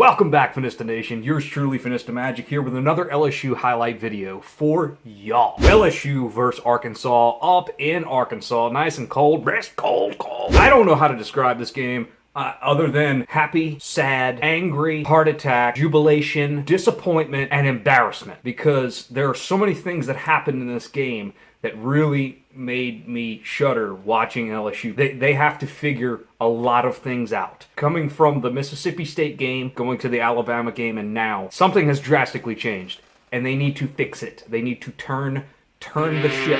Welcome back, Finista Nation. Yours truly, Finista Magic, here with another LSU highlight video for y'all. LSU versus Arkansas, up in Arkansas, nice and cold, rest cold. I don't know how to describe this game other than happy, sad, angry, heart attack, jubilation, disappointment, and embarrassment, because there are so many things that happened in this game that really made me shudder watching LSU. They have to figure a lot of things out. Coming from the Mississippi State game, going to the Alabama game, and now, something has drastically changed, and they need to fix it. They need to turn the ship,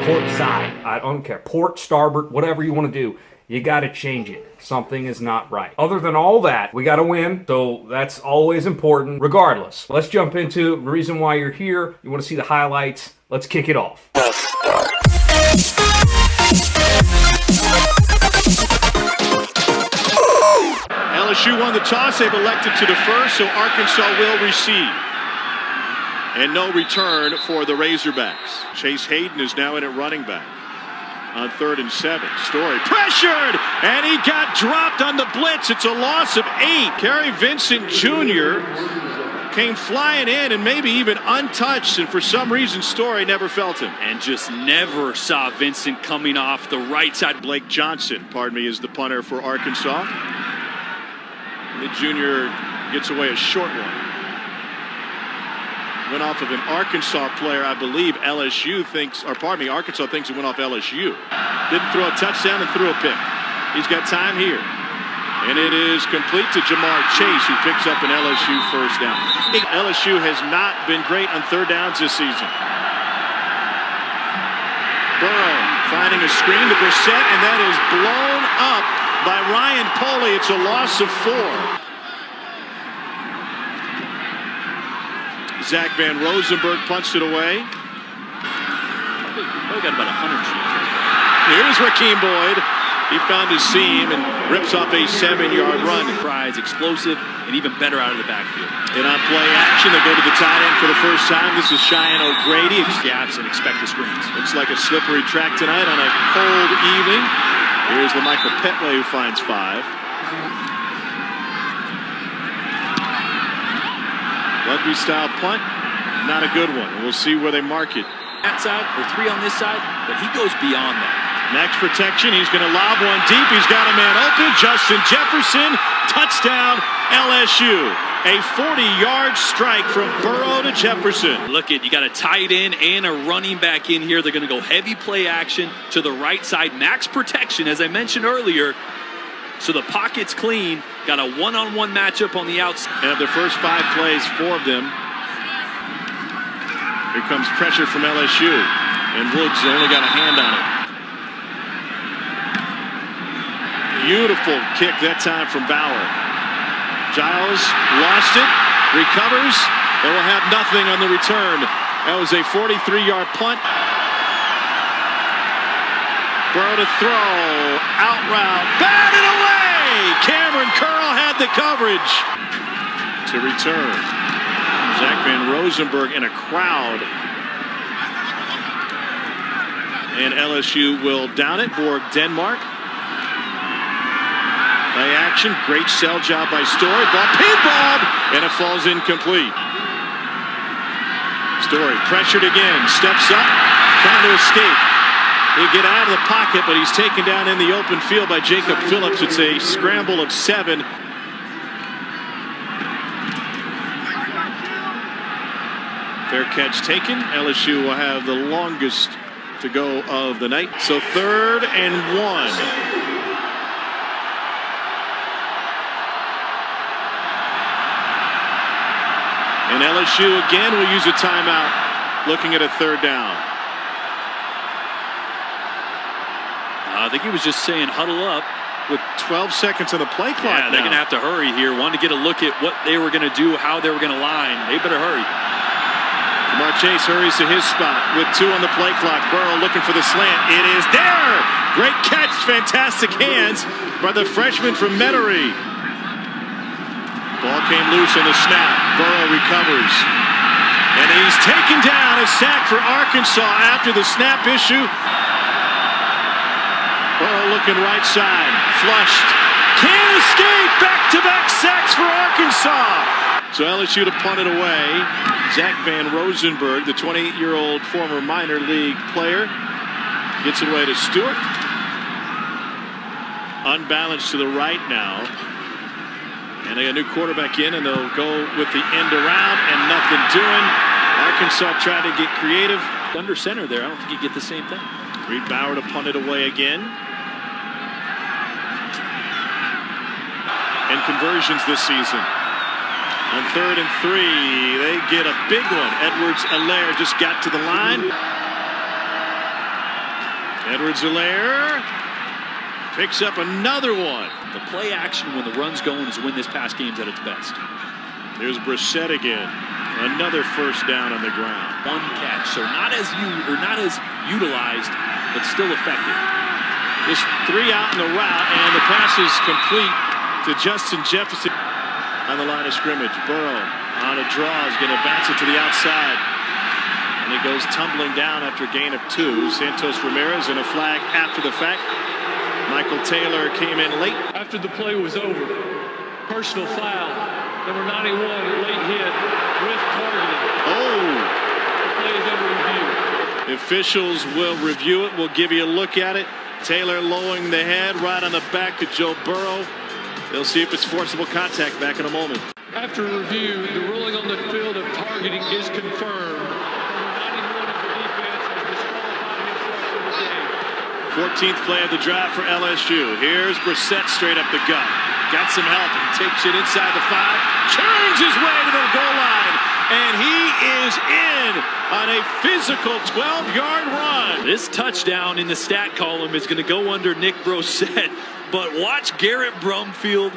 port side. I don't care, port, starboard, whatever you want to do. You gotta change it. Something is not right. Other than all that, we gotta win, so that's always important. Regardless, let's jump into the reason why you're here. You want to see the highlights? Let's kick it off. LSU won the toss. They've elected to defer, so Arkansas will receive. And no return for the Razorbacks. Chase Hayden is now in at running back. On 3rd and 7, Story pressured, and he got dropped on the blitz. It's a loss of 8. Kerry Vincent Jr. came flying in and maybe even untouched, and for some reason Story never felt him. And just never saw Vincent coming off the right side. Blake Johnson, is the punter for Arkansas. The junior gets away a short one. Went off of an Arkansas player, I believe. Arkansas thinks it went off LSU. Didn't throw a touchdown and threw a pick. He's got time here. And it is complete to Jamar Chase, who picks up an LSU first down. LSU has not been great on third downs this season. Burrow finding a screen to Brissett, and that is blown up by Ryan Poley. It's a loss of 4. Zach Van Rosenberg punched it away. Probably got about 100 sheets. Here's Rakeem Boyd. He found his seam and rips off a 7-yard run. Surprise, explosive, and even better out of the backfield. And on play action, they go to the tight end for the first time. This is Cheyenne O'Grady. Gaps and expect the screens. Looks like a slippery track tonight on a cold evening. Here's Michael Petley, who finds 5. Rugby-style punt, not a good one. We'll see where they mark it. That side, or 3 on this side, but he goes beyond that. Next protection, he's going to lob one deep. He's got a man open. Justin Jefferson, touchdown, LSU. A 40-yard strike from Burrow to Jefferson. Look at, you got a tight end and a running back in here. They're going to go heavy play action to the right side. Max protection, as I mentioned earlier. So the pocket's clean. Got a one-on-one matchup on the outside. And of the first 5 plays, 4 of them, here comes pressure from LSU. And Woods only got a hand on it. Beautiful kick that time from Bauer. Giles lost it, recovers. They will have nothing on the return. That was a 43-yard punt. Burrow to throw, out route, batted away! Cameron Curl had the coverage. To return, Zach Van Rosenberg in a crowd. And LSU will down it for Denmark. Play action, great sell job by Story. Ball pinballed, and it falls incomplete. Story pressured again, steps up, trying to escape. He'll get out of the pocket, but he's taken down in the open field by Jacob Phillips. It's a scramble of 7. Fair catch taken. LSU will have the longest to go of the night. So 3rd and 1. And LSU again will use a timeout, looking at a 3rd down. I think he was just saying huddle up. With 12 seconds on the play clock. Yeah, they're going to have to hurry here. Wanted to get a look at what they were going to do, how they were going to line. They better hurry. Jamar Chase hurries to his spot with 2 on the play clock. Burrow looking for the slant. It is there! Great catch, fantastic hands by the freshman from Metairie. Ball came loose on the snap. Burrow recovers. And he's taken down. A sack for Arkansas after the snap issue. Burrow looking right side. Flushed. Can't escape. Back-to-back sacks for Arkansas. So LSU to punt it away. Zach Van Rosenberg, the 28-year-old former minor league player, gets it away to Stewart. Unbalanced to the right now. And they got a new quarterback in, and they'll go with the end around and nothing doing. Arkansas tried to get creative. Under center there, I don't think you get the same thing. Reed Bauer to punt it away again. And conversions this season. On 3rd and 3, they get a big one. Edwards-Helaire just got to the line. Edwards-Helaire picks up another one. The play action when the run's going is when this pass game's at its best. Here's Brissett again. Another first down on the ground. One catch, so not as utilized, but still effective. Just 3 out in the route, and the pass is complete to Justin Jefferson on the line of scrimmage. Burrow on a draw is going to bounce it to the outside, and it goes tumbling down after a gain of 2. Santos Ramirez and a flag after the fact. Michael Taylor came in late. After the play was over, personal foul, number 91, late hit with targeting. Oh! The play is under review. The officials will review it. We'll give you a look at it. Taylor lowering the head right on the back of Joe Burrow. They'll see if it's forcible contact back in a moment. After review, the ruling on the field of targeting is confirmed. Number 91 of the defense has disqualified himself for the game. 14th play of the drive for LSU. Here's Brissett straight up the gut. Got some help and takes it inside the 5. Turns his way to the goal line. And he is in on a physical 12-yard run. This touchdown in the stat column is going to go under Nick Brissett. But watch Garrett Brumfield,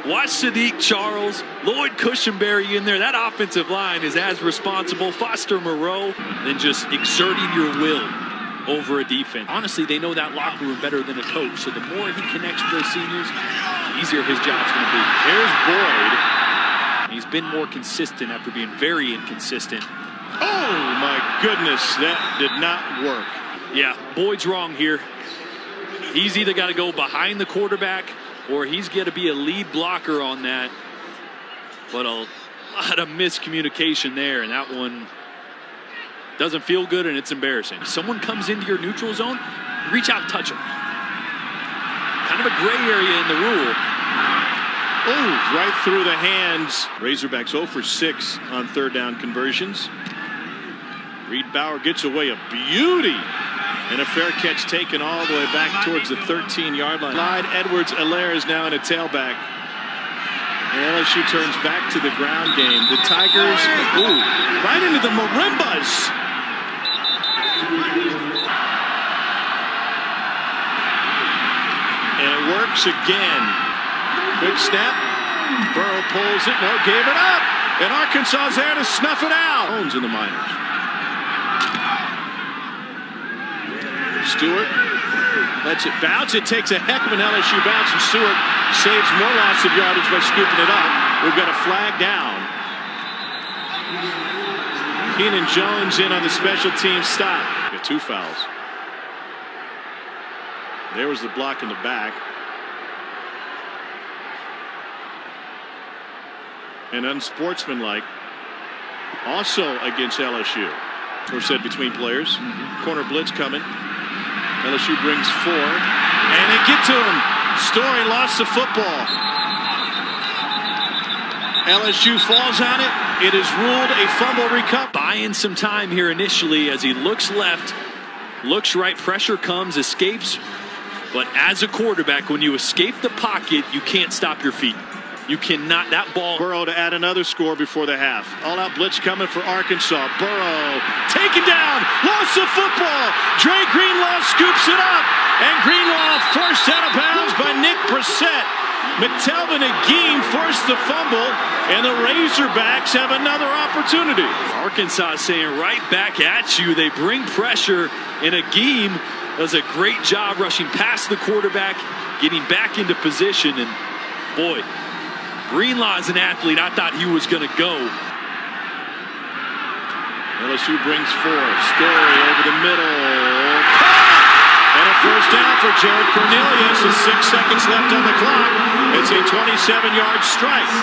watch Sadiq Charles, Lloyd Cushenberry in there. That offensive line is as responsible. Foster Moreau, than just exerting your will over a defense. Honestly, they know that locker room better than a coach. So the more he connects with those seniors, the easier his job's going to be. Here's Boyd. He's been more consistent after being very inconsistent. Oh, my goodness, that did not work. Yeah, Boyd's wrong here. He's either got to go behind the quarterback or he's got to be a lead blocker on that. But a lot of miscommunication there, and that one doesn't feel good, and it's embarrassing. If someone comes into your neutral zone, reach out and touch them. Kind of a gray area in the rule. Oh, right through the hands. Razorbacks 0 for 6 on 3rd down conversions. Reed Bauer gets away a beauty. And a fair catch taken all the way back towards the 13-yard line. Clyde Edwards-Helaire is now in a tailback. And LSU turns back to the ground game. The Tigers, right into the marimbas. And it works again. Quick snap. Burrow pulls it. No, gave it up. And Arkansas is there to snuff it out. Jones in the minors. Stewart lets it bounce. It takes a heck of an LSU bounce, and Stewart saves more loss of yardage by scooping it up. We've got a flag down. Keenan Jones in on the special team stop. Got 2 fouls. There was the block in the back. And unsportsmanlike also against LSU. Or said between players. Corner blitz coming. LSU brings 4, and they get to him. Story lost the football. LSU falls on it. It is ruled a fumble recovery. Buying some time here initially as he looks left, looks right, pressure comes, escapes. But as a quarterback, when you escape the pocket, you can't stop your feet. You cannot, that ball. Burrow to add another score before the half. All-out blitz coming for Arkansas. Burrow taken down, lost the football. Dre Greenlaw scoops it up, and Greenlaw forced out of bounds by Nick Brissett. McTelvin again forced the fumble, and the Razorbacks have another opportunity. Arkansas saying right back at you. They bring pressure, and Agim does a great job rushing past the quarterback, getting back into position, and boy, Greenlaw is an athlete. I thought he was going to go. LSU brings 4. Story over the middle. And a first down for Jared Cornelius with 6 seconds left on the clock. It's a 27-yard strike.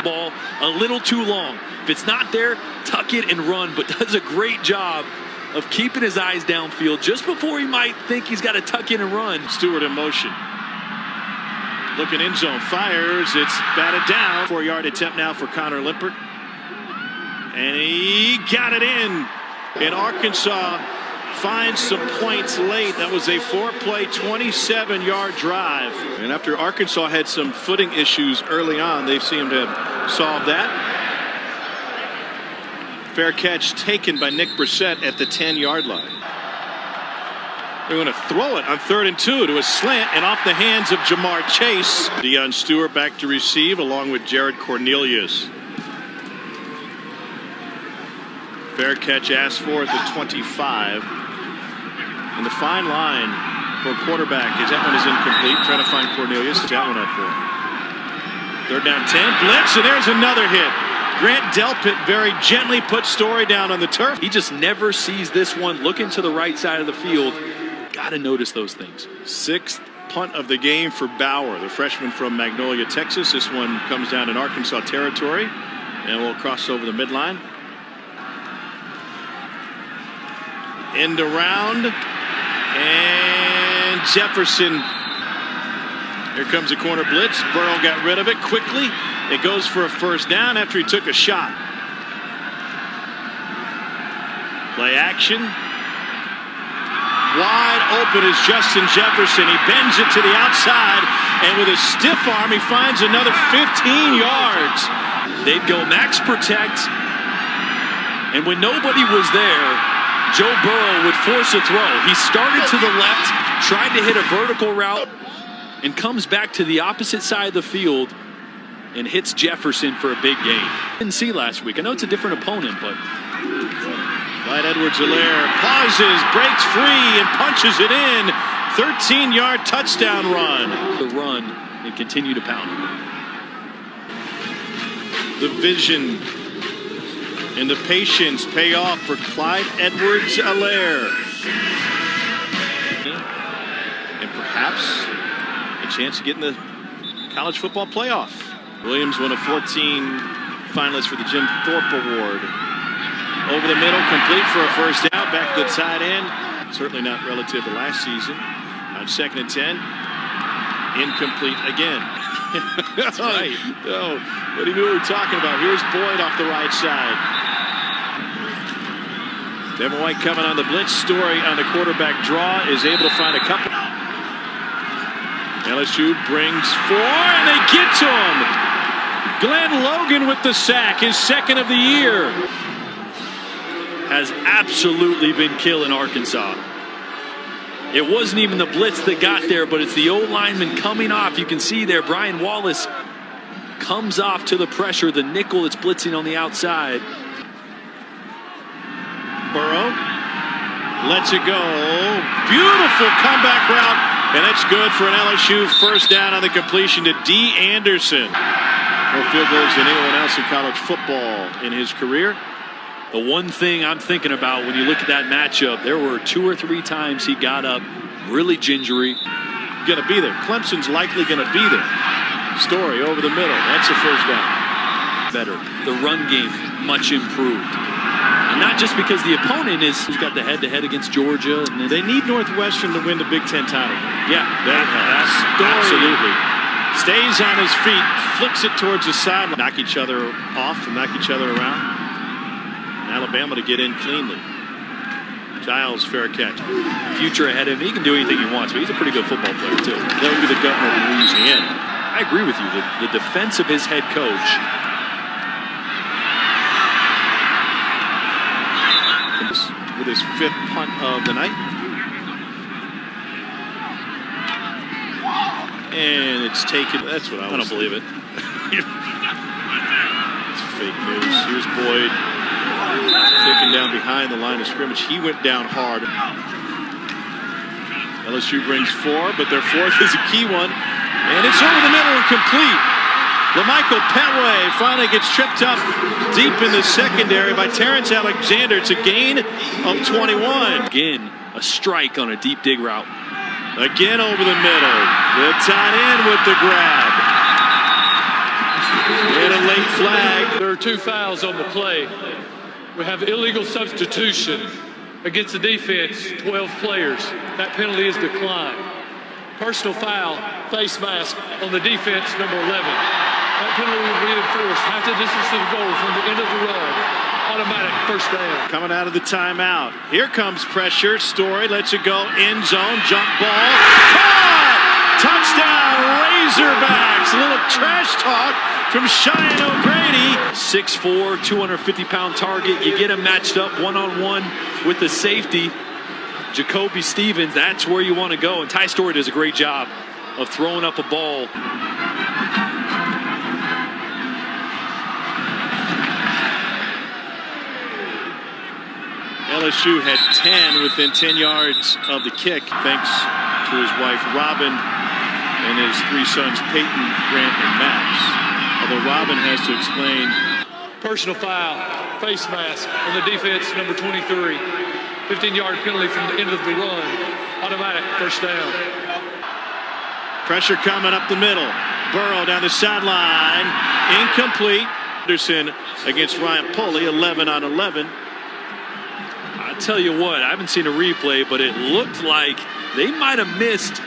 Ball a little too long. If it's not there, tuck it and run, but does a great job of keeping his eyes downfield just before he might think he's got to tuck in and run. Stewart in motion. Looking end zone, fires, it's batted down. 4-yard attempt now for Connor Lippert. And he got it in. And Arkansas finds some points late. That was a 4-play, 27-yard drive. And after Arkansas had some footing issues early on, they seem to have solved that. Fair catch taken by Nick Brissett at the 10-yard line. They're going to throw it on 3rd and 2 to a slant and off the hands of Jamar Chase. Deion Stewart back to receive along with Jared Cornelius. Fair catch asked for at the 25. And the fine line for a quarterback is that one is incomplete. Trying to find Cornelius. That one up for him. 3rd down 10. Blitz, and there's another hit. Grant Delpit very gently put Story down on the turf. He just never sees this one. Looking to the right side of the field. Got to notice those things. 6th punt of the game for Bauer, the freshman from Magnolia, Texas. This one comes down in Arkansas territory and will cross over the midline. End around, and Jefferson. Here comes a corner blitz. Burrow got rid of it quickly. It goes for a 1st down after he took a shot. Play action. Wide open is Justin Jefferson. He bends it to the outside, and with a stiff arm, he finds another 15 yards. They'd go max protect, and when nobody was there, Joe Burrow would force a throw. He started to the left, tried to hit a vertical route, and comes back to the opposite side of the field and hits Jefferson for a big gain. Didn't see last week. I know it's a different opponent, but Clyde Edwards-Helaire pauses, breaks free, and punches it in. 13-yard touchdown run. The run and continue to pound it. The vision and the patience pay off for Clyde Edwards-Helaire. And perhaps a chance to get in the college football playoff. Williams, one of 14 finalists for the Jim Thorpe Award. Over the middle, complete for a 1st down, back to the tight end. Certainly not relative to last season. On 2nd and 10, incomplete again. That's right. Oh, but he knew what we were talking about. Here's Boyd off the right side. Devin White coming on the blitz. Story on the quarterback draw is able to find a couple. LSU brings 4, and they get to him. Glenn Logan with the sack, his 2nd of the year. Has absolutely been killing Arkansas. It wasn't even the blitz that got there, but it's the old lineman coming off. You can see there, Brian Wallace comes off to the pressure. The nickel that's blitzing on the outside. Burrow lets it go. Beautiful comeback route. And that's good for an LSU 1st down on the completion to D. Anderson. More field goals than anyone else in college football in his career. The one thing I'm thinking about when you look at that matchup, there were 2 or 3 times he got up really gingery. Going to be there. Clemson's likely going to be there. Story over the middle. That's a 1st down. Better. The run game much improved. And not just because the opponent is who's got the head-to-head against Georgia. And they need Northwestern to win the Big Ten title. Yeah, That's absolutely. Stays on his feet, flicks it towards the sideline. Knock each other off and knock each other around. Alabama to get in cleanly. Giles, fair catch. Future ahead of him. He can do anything he wants, but he's a pretty good football player, too. That would be the governor of Louisiana. I agree with you. The defense of his head coach. With his 5th punt of the night. And it's taken. That's what I don't believe it. It's fake news. Here's Boyd taken down behind the line of scrimmage. He went down hard. LSU brings 4, but their 4th is a key one. And it's over the middle and complete. LaMichael Petway finally gets tripped up deep in the secondary by Terrence Alexander. It's a gain of 21. Again, a strike on a deep dig route. Again over the middle. The tight end with the grab. And a late flag. There are 2 fouls on the play. We have illegal substitution against the defense, 12 players. That penalty is declined. Personal foul, face mask on the defense, number 11. That penalty will be enforced half the distance to the goal from the end of the run. Automatic first down. Coming out of the timeout. Here comes pressure. Story lets it go. End zone. Jump ball. Caught! Touchdown Razorbacks. A little trash talk from Cheyenne O'Grady. 6'4", 250-pound target. You get him matched up one-on-one with the safety, Jacoby Stevens. That's where you want to go. And Ty Story does a great job of throwing up a ball. LSU had 10 within 10 yards of the kick, thanks to his wife Robin and his 3 sons Peyton, Grant, and Max. Although Robin has to explain. Personal foul, face mask on the defense, number 23. 15-yard penalty from the end of the run. Automatic first down. Pressure coming up the middle. Burrow down the sideline. Incomplete. Anderson against Ryan Pulley, 11 on 11. I tell you what, I haven't seen a replay, but it looked like they might have missed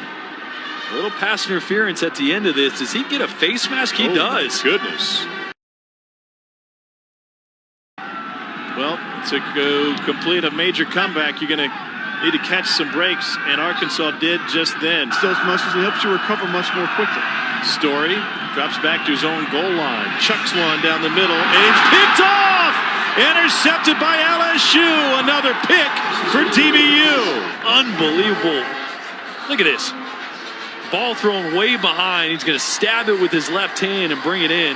a little pass interference at the end of this. Does he get a face mask? He does. My goodness. Well, to go complete a major comeback, you're going to need to catch some breaks, and Arkansas did just then. Those muscles, it helps you recover much more quickly. Story drops back to his own goal line, chucks one down the middle, and it's picked off! Intercepted by LSU. Another pick for DBU. Unbelievable. Look at this. Ball thrown way behind. He's going to stab it with his left hand and bring it in.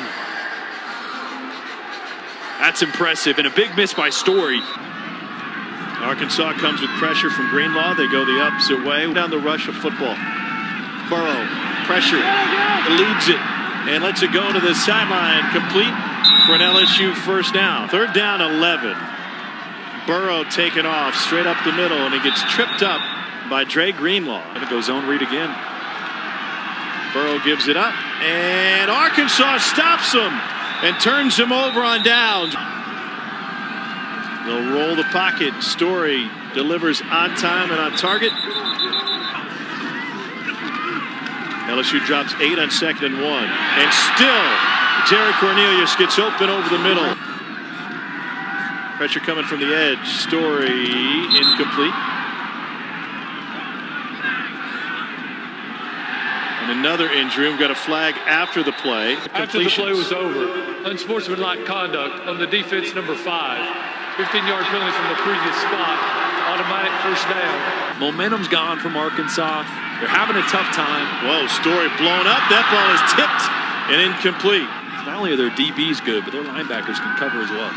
That's impressive, and a big miss by Story. Arkansas comes with pressure from Greenlaw. They go the opposite way down the rush of football. Burrow, pressure, leads it, and lets it go to the sideline. Complete for an LSU first down. 3rd down, 11. Burrow taken off straight up the middle, and he gets tripped up by Dre Greenlaw. Going to go zone read again. Burrow gives it up, and Arkansas stops him and turns him over on downs. They'll roll the pocket. Story delivers on time and on target. LSU drops 8 on 2nd and 1. And still, Jared Cornelius gets open over the middle. Pressure coming from the edge. Story incomplete. And another injury. We've got a flag after the play. After the play was over, unsportsmanlike conduct on the defense, number 5. 15-yard penalty from the previous spot. Automatic first down. Momentum's gone from Arkansas. They're having a tough time. Whoa, Story blown up. That ball is tipped and incomplete. Not only are their DBs good, but their linebackers can cover as well.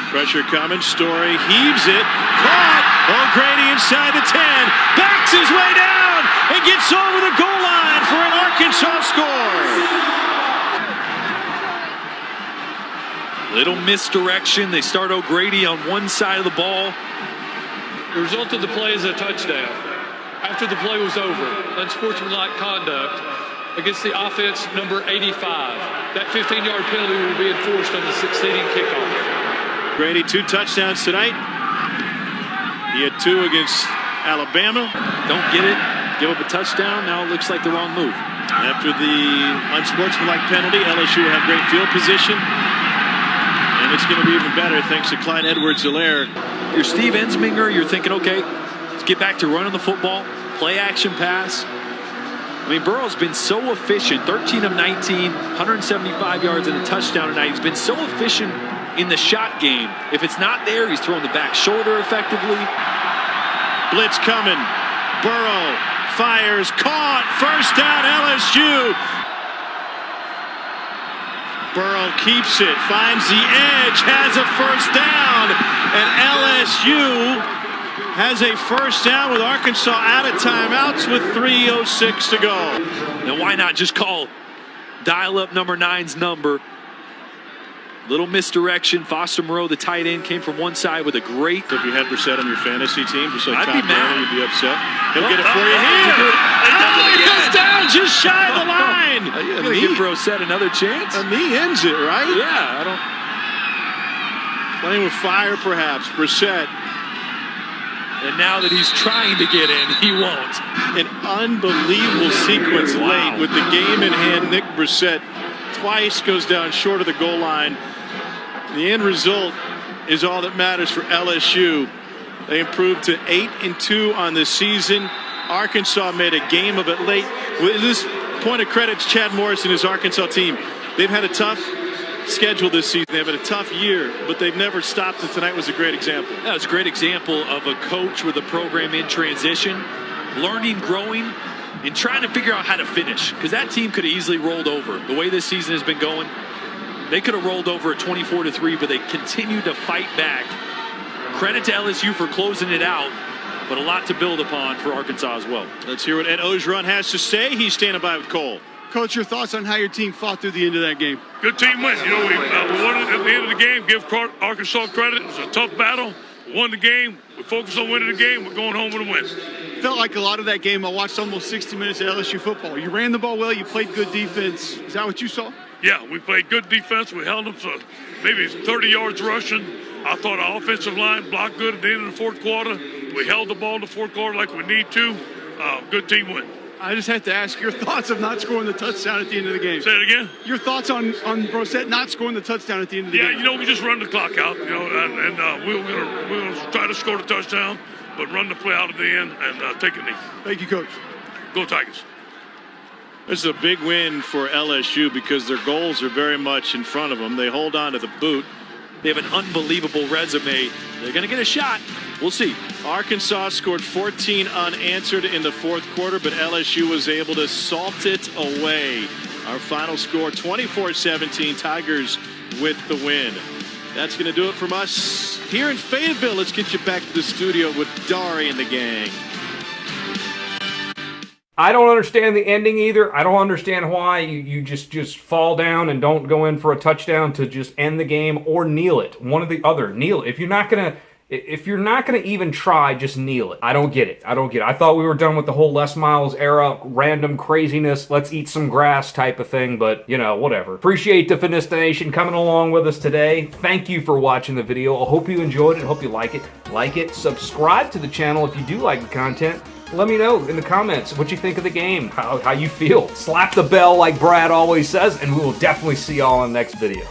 Pressure coming. Story heaves it. Caught. O'Grady inside the 10. Backs his way down and gets over the goal line for an Arkansas score. Little misdirection. They start O'Grady on one side of the ball. The result of the play is a touchdown. After the play was over, unsportsmanlike conduct against the offense, number 85. That 15-yard penalty will be enforced on the succeeding kickoff. Grady, 2 touchdowns tonight. He had 2 against Alabama. Don't get it. Give up a touchdown. Now it looks like the wrong move. After the unsportsmanlike penalty, LSU will have great field position. And it's going to be even better thanks to Clyde Edwards-Helaire. You're Steve Ensminger. You're thinking, okay, let's get back to running the football. Play action pass. I mean, Burrow's been so efficient. 13 of 19, 175 yards and a touchdown tonight. He's been so efficient in the shot game. If it's not there, he's throwing the back shoulder effectively. Blitz coming. Burrow fires. Caught. First down, LSU. Burrow keeps it, finds the edge, has a first down, and LSU has a first down with Arkansas out of timeouts with 3:06 to go. Now why not just dial up number 9's number Little misdirection. Foster Moreau, the tight end, came from one side with a great. If you had Brissett on your fantasy team, just like I'd be Todd mad. Gurley, you'd be upset. He'll get it for you here. He goes down just shy of the line. You're going to give Brissett another chance? A knee ends it, right? Yeah, I don't. Playing with fire, perhaps. Brissett. And now that he's trying to get in, he won't. An unbelievable sequence late with the game in hand. Nick Brissett twice goes down short of the goal line. The end result is all that matters for LSU. They improved to 8-2 on the season. Arkansas made a game of it late. With this point of credit to Chad Morris and his Arkansas team. They've had a tough schedule this season. They've had a tough year, but they've never stopped, and tonight was a great example. That was a great example of a coach with a program in transition, learning, growing, and trying to figure out how to finish. Because that team could have easily rolled over. The way this season has been going, they could have rolled over at 24-3, but they continued to fight back. Credit to LSU for closing it out, but a lot to build upon for Arkansas as well. Let's hear what Ed Ogeron has to say. He's standing by with Cole. Coach, your thoughts on how your team fought through the end of that game? Good team win. You know, we won it at the end of the game. Give Arkansas credit. It was a tough battle. We won the game. We focused on winning the game. We're going home with a win. Felt like a lot of that game. I watched almost 60 minutes of LSU football. You ran the ball well. You played good defense. Is that what you saw? Yeah, we played good defense. We held them to maybe 30 yards rushing. I thought our offensive line blocked good at the end of the fourth quarter. We held the ball in the fourth quarter like we need to. Good team win. I just have to ask your thoughts of not scoring the touchdown at the end of the game. Say it again. Your thoughts on Brissett not scoring the touchdown at the end of the game. Yeah, you know, we just run the clock out, you know, and we're gonna try to score the touchdown, but run the play out at the end and take a knee. Thank you, Coach. Go Tigers. This is a big win for LSU because their goals are very much in front of them. They hold on to the boot. They have an unbelievable resume. They're going to get a shot. We'll see. Arkansas scored 14 unanswered in the fourth quarter, but LSU was able to salt it away. Our final score, 24-17, Tigers with the win. That's going to do it from us here in Fayetteville. Let's get you back to the studio with Dari and the gang. I don't understand the ending either. I don't understand why you just fall down and don't go in for a touchdown to just end the game or kneel it. One or the other. Kneel it. If you're not gonna even try, just kneel it. I don't get it. I thought we were done with the whole Les Miles era, random craziness, let's eat some grass type of thing, but you know, whatever. Appreciate the Finista Nation coming along with us today. Thank you for watching the video. I hope you enjoyed it. I hope you like it. Like it. Subscribe to the channel if you do like the content. Let me know in the comments what you think of the game, how you feel. Slap the bell like Brad always says, and we will definitely see y'all in the next video.